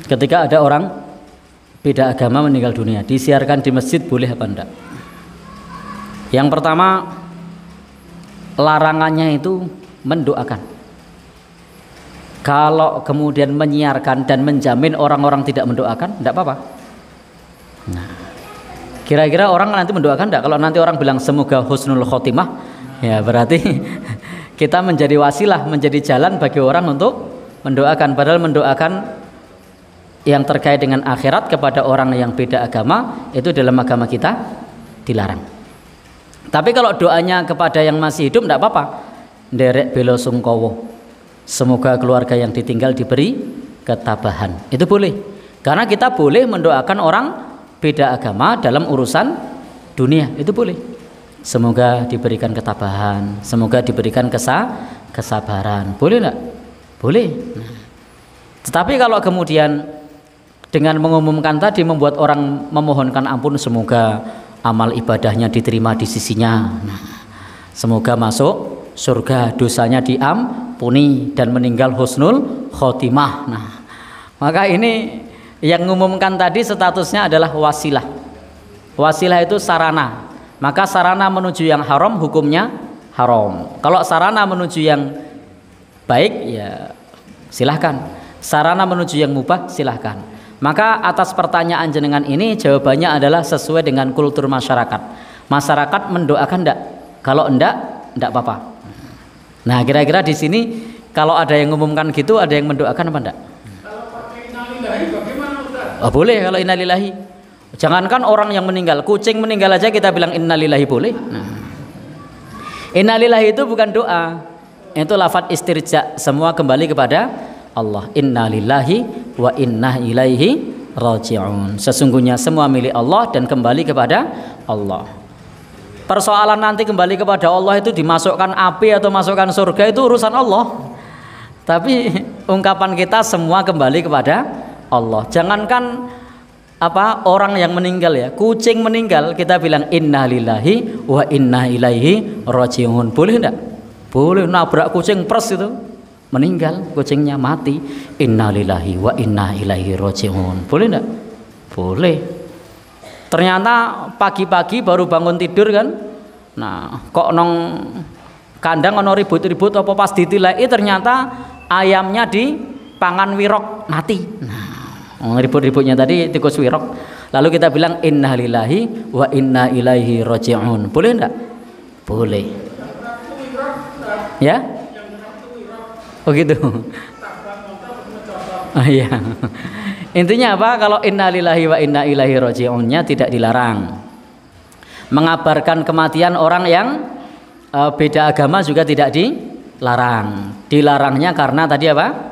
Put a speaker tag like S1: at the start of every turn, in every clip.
S1: ketika ada orang beda agama meninggal dunia, disiarkan di masjid boleh apa enggak? Yang pertama, larangannya itu mendoakan. Kalau kemudian menyiarkan dan menjamin orang-orang tidak mendoakan, enggak apa-apa. Nah, kira-kira orang nanti mendoakan enggak? Kalau nanti orang bilang semoga husnul khotimah, ya berarti kita menjadi wasilah, menjadi jalan bagi orang untuk mendoakan. Padahal mendoakan yang terkait dengan akhirat kepada orang yang beda agama itu dalam agama kita dilarang. Tapi kalau doanya kepada yang masih hidup tidak apa-apa. Nderek belo sungkowo, semoga keluarga yang ditinggal diberi ketabahan, itu boleh. Karena kita boleh mendoakan orang beda agama dalam urusan dunia, itu boleh. Semoga diberikan ketabahan, semoga diberikan kesabaran, boleh enggak? Boleh. Tetapi kalau kemudian dengan mengumumkan tadi membuat orang memohonkan ampun, semoga amal ibadahnya diterima di sisinya, semoga masuk surga, dosanya diampuni dan meninggal husnul khotimah. Nah, maka ini yang mengumumkan tadi statusnya adalah wasilah. Wasilah itu sarana. Maka sarana menuju yang haram hukumnya haram. Kalau sarana menuju yang baik ya silahkan. Sarana menuju yang mubah silahkan. Maka atas pertanyaan jenengan ini jawabannya adalah sesuai dengan kultur masyarakat. Masyarakat mendoakan enggak? Kalau enggak apa-apa. Nah, kira-kira di sini kalau ada yang mengumumkan gitu, ada yang mendoakan apa enggak?
S2: Kalau pakai innalillahi bagaimana Ustaz?
S1: Oh, boleh kalau innalillahi. Jangankan orang yang meninggal, kucing meninggal aja kita bilang innalillahi boleh. Nah, innalillahi itu bukan doa. Itu lafadz istirja, semua kembali kepada Allah. Innalillahi wa inna ilaihi raji'un. Sesungguhnya semua milik Allah dan kembali kepada Allah. Persoalan nanti kembali kepada Allah itu dimasukkan api atau masukkan surga itu urusan Allah. Tapi ungkapan kita semua kembali kepada Allah. Jangankan orang yang meninggal ya, kucing meninggal kita bilang innalillahi wa inna ilaihi raji'un. Boleh enggak? Boleh. Nabrak kucing pres itu meninggal, kucingnya mati, innalillahi wa inna ilaihi raji'un. Boleh enggak? Boleh. Ternyata pagi-pagi baru bangun tidur kan, nah kok nong kandang ono ribut-ribut apa pas ditilai ternyata ayamnya di pangan wirok mati. Nah, ribut-ributnya tadi tikus wirok. Lalu kita bilang innalillahi wa inna ilaihi raji'un. Boleh enggak? Boleh. Ya? Oh gitu. Oh iya. Intinya apa? Kalau innalillahi wa inna ilaihi raji'unnya tidak dilarang. Mengabarkan kematian orang yang beda agama juga tidak dilarang. Dilarangnya karena tadi apa?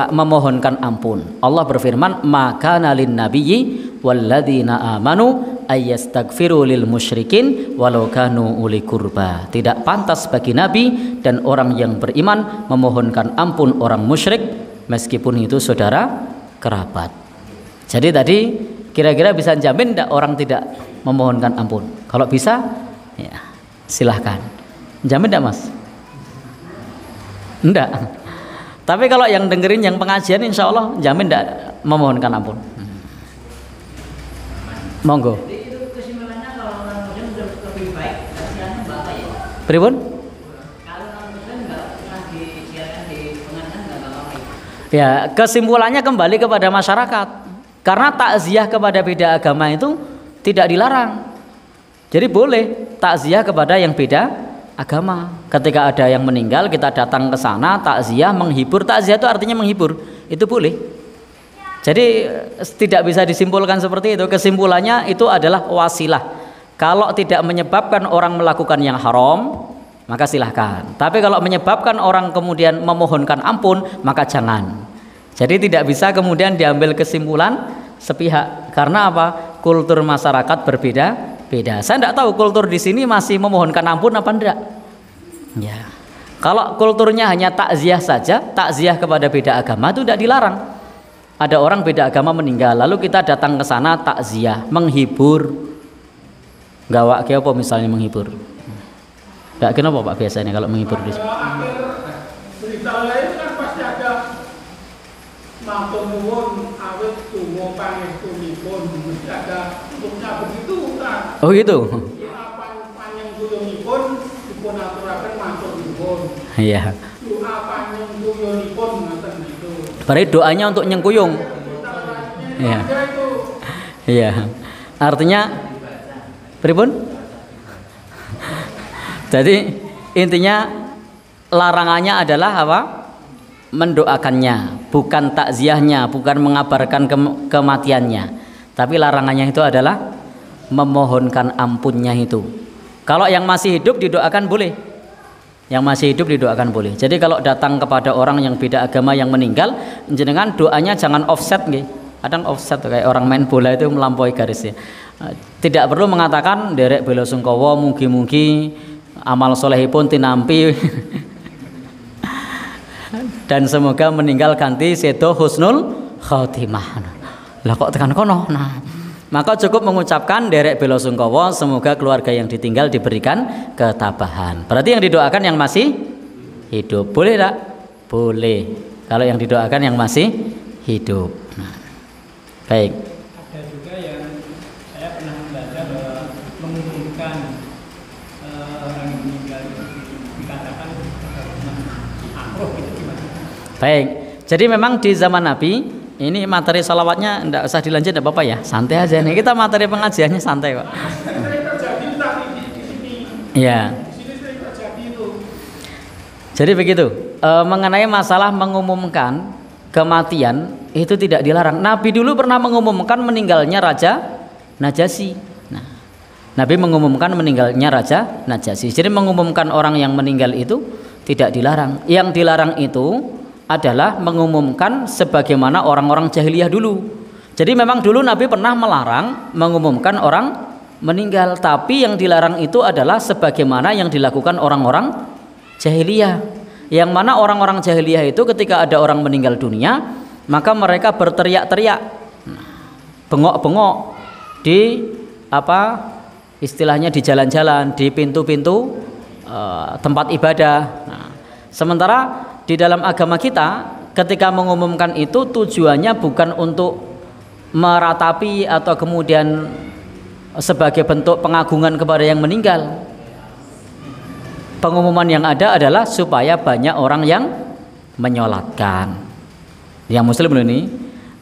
S1: Memohonkan ampun. Allah berfirman, "Maka nalin nabiyyi walladzina amanu ayyastaghfiru lil musyrikin walau kanu uli kurba." Tidak pantas bagi nabi dan orang yang beriman memohonkan ampun orang musyrik meskipun itu saudara kerabat. Jadi tadi kira-kira bisa jamin tidak orang tidak memohonkan ampun? Kalau bisa ya silahkan. Jamin tidak Mas? Enggak. Tapi kalau yang dengerin yang pengajian insya Allah jamin tidak memohonkan ampun. Monggo.
S3: Jadi itu kesimpulannya kalau orang muslim lebih baik kasihannya bapak ya.
S1: Pripun?
S3: Kalau orang muslim nggak pernah disiarkan di pengadilan nggak apa-apa.
S1: Ya, kesimpulannya kembali kepada masyarakat. Karena takziah kepada beda agama itu tidak dilarang. Jadi boleh takziah kepada yang beda agama. Ketika ada yang meninggal kita datang ke sana takziah, menghibur. Takziah itu artinya menghibur. Itu boleh. Jadi tidak bisa disimpulkan seperti itu. Kesimpulannya itu adalah wasilah. Kalau tidak menyebabkan orang melakukan yang haram, maka silahkan. Tapi kalau menyebabkan orang kemudian memohonkan ampun, maka jangan. Jadi tidak bisa kemudian diambil kesimpulan sepihak. Karena apa? Kultur masyarakat berbeda-beda. Saya tidak tahu kultur di sini masih memohonkan ampun apa enggak. Ya. Kalau kulturnya hanya takziah saja, takziah kepada beda agama itu tidak dilarang. Ada orang beda agama meninggal, lalu kita datang ke sana takziah, menghibur. Gawak ke apa misalnya menghibur? Enggak kenapa Pak biasanya kalau menghibur di sini?
S2: Akhir cerita lain kan pasti ada matur nuwun awit donga pangestunipun mesti ada untuknya begitu Ustaz.
S1: Oh gitu.
S2: Panjenenganipun dipun aturaken matur nuwun.
S1: Iya.
S2: Doa panjenenganipun ngoten niku.
S1: Berarti doanya untuk nyengkuyung. Iya. Iya. Artinya pripun? Jadi intinya larangannya adalah apa? Mendoakannya, bukan takziahnya, bukan mengabarkan kematiannya. Tapi larangannya itu adalah memohonkan ampunnya itu. Kalau yang masih hidup didoakan boleh. Yang masih hidup didoakan boleh. Jadi kalau datang kepada orang yang beda agama yang meninggal, jenengan doanya jangan offset nggih. Kadang offset kayak orang main bola itu melampaui garisnya. Tidak perlu mengatakan derek bela sungkawa mugi-mugi amal solehipun tinampi dan semoga meninggal ganti sedo husnul khotimah. Lah kok tekan kono? Nah, maka cukup mengucapkan derek bela sungkawa semoga keluarga yang ditinggal diberikan ketabahan. Berarti yang didoakan yang masih hidup. Boleh tak? Boleh. Kalau yang didoakan yang masih hidup. Nah, baik.
S4: Ada juga yang saya pernah membaca bahwa mengumumkan orang yang meninggal dikatakan makruh itu gimana?
S1: Baik. Jadi memang di zaman Nabi ini materi salawatnya tidak usah dilanjut, tidak apa-apa ya, santai aja nih, kita materi pengajiannya santai kok. Iya. Jadi begitu. Mengenai masalah mengumumkan kematian itu tidak dilarang. Nabi dulu pernah mengumumkan meninggalnya Raja Najasyi. Nah, Nabi mengumumkan meninggalnya Raja Najasyi. Jadi mengumumkan orang yang meninggal itu tidak dilarang. Yang dilarang itu adalah mengumumkan sebagaimana orang-orang jahiliyah dulu. Jadi memang dulu Nabi pernah melarang mengumumkan orang meninggal, tapi yang dilarang itu adalah sebagaimana yang dilakukan orang-orang jahiliyah. Yang mana orang-orang jahiliyah itu ketika ada orang meninggal dunia, maka mereka berteriak-teriak, bengok-bengok di apa istilahnya di jalan-jalan, di pintu-pintu tempat ibadah. Nah, sementara di dalam agama kita ketika mengumumkan itu tujuannya bukan untuk meratapi atau kemudian sebagai bentuk pengagungan kepada yang meninggal. Pengumuman yang ada adalah supaya banyak orang yang menyolatkan yang muslim ini,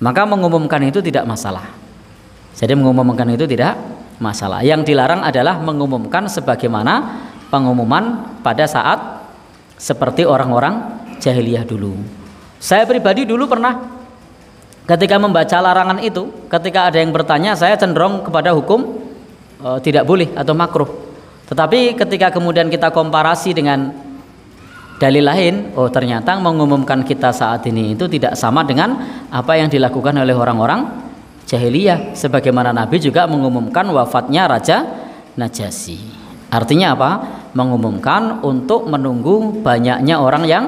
S1: maka mengumumkan itu tidak masalah. Jadi mengumumkan itu tidak masalah. Yang dilarang adalah mengumumkan sebagaimana pengumuman pada saat seperti orang-orang jahiliyah dulu. Saya pribadi dulu pernah ketika membaca larangan itu, ketika ada yang bertanya, saya cenderung kepada hukum tidak boleh atau makruh. Tetapi ketika kemudian kita komparasi dengan dalil lain, oh ternyata mengumumkan kita saat ini itu tidak sama dengan apa yang dilakukan oleh orang-orang jahiliyah. Sebagaimana Nabi juga mengumumkan wafatnya Raja Najasyi. Artinya apa? Mengumumkan untuk menunggu banyaknya orang yang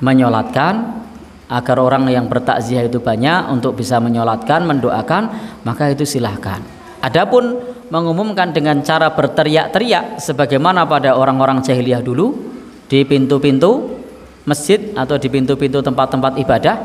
S1: menyolatkan, agar orang yang bertakziah itu banyak untuk bisa menyolatkan, mendoakan, maka itu silahkan. Adapun mengumumkan dengan cara berteriak-teriak sebagaimana pada orang-orang jahiliyah dulu di pintu-pintu masjid atau di pintu-pintu tempat-tempat ibadah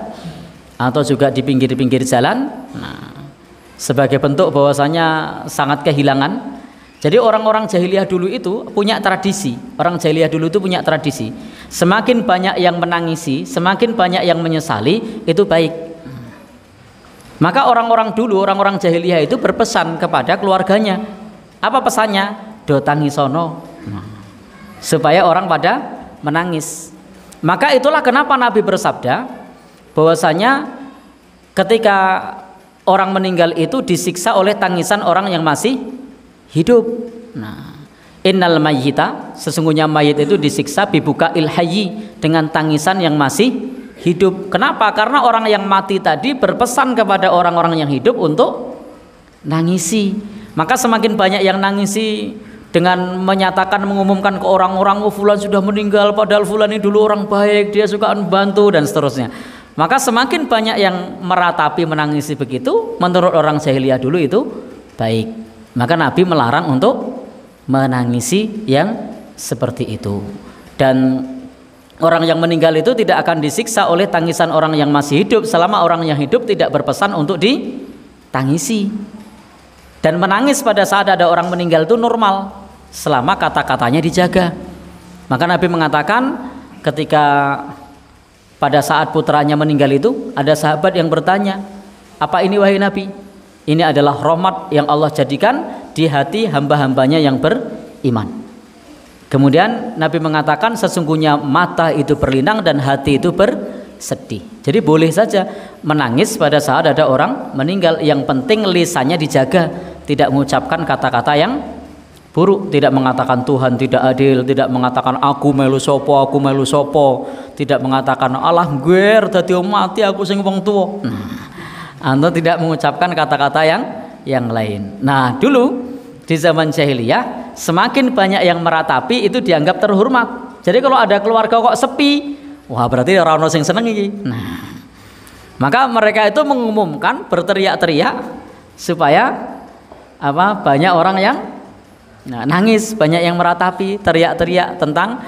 S1: atau juga di pinggir-pinggir jalan, nah, sebagai bentuk bahwasanya sangat kehilangan. Jadi orang-orang jahiliyah dulu itu punya tradisi. Orang jahiliyah dulu itu punya tradisi. Semakin banyak yang menangisi, semakin banyak yang menyesali, itu baik. Maka orang-orang dulu, orang-orang jahiliyah itu berpesan kepada keluarganya. Apa pesannya? Do tangisono. Supaya orang pada menangis. Maka itulah kenapa Nabi bersabda bahwasanya ketika orang meninggal itu disiksa oleh tangisan orang yang masih hidup. Nah, innal mayyita, sesungguhnya mayit itu disiksa bibuka ilhayi, dengan tangisan yang masih hidup. Kenapa? Karena orang yang mati tadi berpesan kepada orang-orang yang hidup untuk nangisi. Maka semakin banyak yang nangisi dengan menyatakan, mengumumkan ke orang-orang, oh fulan sudah meninggal padahal fulan ini dulu orang baik, dia suka membantu dan seterusnya. Maka semakin banyak yang meratapi, menangisi begitu, menurut orang jahiliyah dulu itu baik. Maka Nabi melarang untuk menangisi yang seperti itu. Dan Orang yang meninggal itu tidak akan disiksa oleh tangisan orang yang masih hidup selama orang yang hidup tidak berpesan untuk ditangisi. Dan menangis pada saat ada orang meninggal itu normal selama kata-katanya dijaga. Maka Nabi mengatakan ketika pada saat putranya meninggal itu ada sahabat yang bertanya, "Apa ini wahai Nabi?" Ini adalah rahmat yang Allah jadikan di hati hamba-hambanya yang beriman. Kemudian Nabi mengatakan sesungguhnya mata itu berlinang dan hati itu bersedih. Jadi boleh saja menangis pada saat ada orang meninggal. Yang penting lisannya dijaga, tidak mengucapkan kata-kata yang buruk, tidak mengatakan Tuhan tidak adil, tidak mengatakan aku melu sopo, tidak mengatakan Allah gue dadi mati aku sing wong tuwa. Atau tidak mengucapkan kata-kata yang lain. Nah, dulu di zaman jahiliyah semakin banyak yang meratapi itu dianggap terhormat. Jadi kalau ada keluarga kok sepi, wah berarti orang sing seneng iki. Nah, maka mereka itu mengumumkan berteriak-teriak supaya banyak orang yang nangis, banyak yang meratapi, teriak-teriak tentang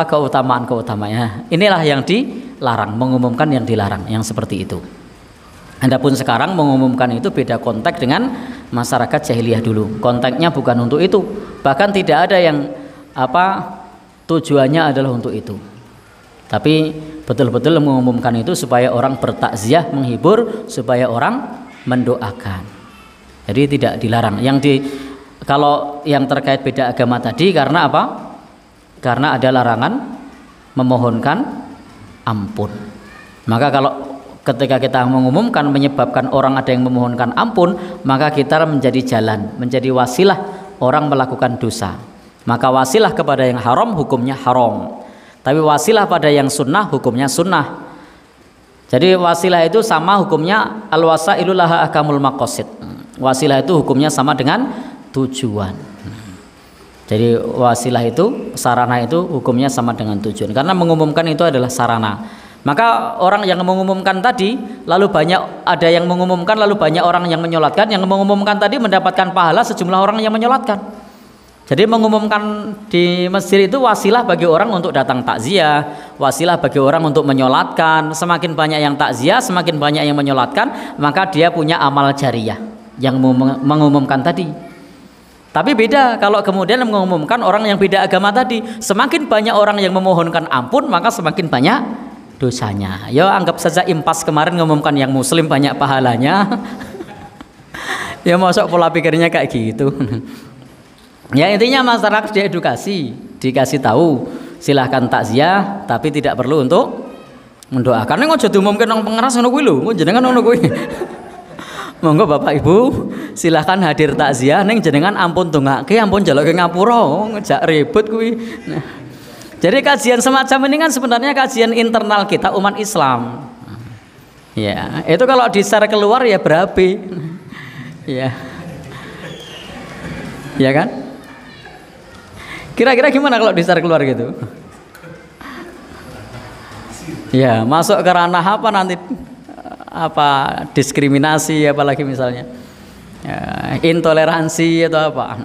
S1: keutamaan-keutamaannya. Inilah yang dilarang, mengumumkan yang dilarang, yang seperti itu. Adapun sekarang mengumumkan itu beda konteks dengan masyarakat jahiliyah dulu. Konteksnya bukan untuk itu. Bahkan tidak ada yang tujuannya adalah untuk itu. Tapi betul-betul mengumumkan itu supaya orang bertakziah, menghibur, supaya orang mendoakan. Jadi tidak dilarang. Kalau yang terkait beda agama tadi karena apa? Karena ada larangan memohonkan ampun. Maka kalau ketika kita mengumumkan menyebabkan orang ada yang memohonkan ampun, maka kita menjadi jalan, menjadi wasilah orang melakukan dosa. Maka wasilah kepada yang haram hukumnya haram, tapi wasilah pada yang sunnah hukumnya sunnah. Jadi wasilah itu sama hukumnya al-wasailu laha ahkamul maqasid. Wasilah itu hukumnya sama dengan tujuan. Jadi wasilah itu, sarana itu hukumnya sama dengan tujuan. Karena mengumumkan itu adalah sarana. Maka orang yang mengumumkan tadi, lalu ada yang mengumumkan, lalu banyak orang yang menyolatkan. Yang mengumumkan tadi mendapatkan pahala sejumlah orang yang menyolatkan. Jadi mengumumkan di masjid itu wasilah bagi orang untuk datang takziah, wasilah bagi orang untuk menyolatkan. Semakin banyak yang takziah, semakin banyak yang menyolatkan, maka dia punya amal jariyah yang mengumumkan tadi. Tapi beda kalau kemudian mengumumkan orang yang beda agama tadi. Semakin banyak orang yang memohonkan ampun, maka semakin banyak dosanya. Ya anggap saja impas kemarin ngumumkan yang muslim banyak pahalanya. Ya masuk pola pikirnya kayak gitu. Ya intinya masyarakat diedukasi, dikasih tahu silahkan takziah tapi tidak perlu untuk mendoakan. Nek aja diumumke nang pengeras ngono kuwi lho, jenengan ngono kuwi. Monggo Bapak Ibu silahkan hadir takziah ning jenengan ampun dongake, ampun njaluke ngapura, ngejak ribut kuwi. Nah, jadi kajian semacam ini kan sebenarnya kajian internal kita umat Islam. Ya, itu kalau di-share keluar ya berapi. Ya. Ya kan? Kira-kira gimana kalau di-share keluar gitu? Ya, masuk ke ranah apa nanti diskriminasi apalagi misalnya. Ya, intoleransi atau apa.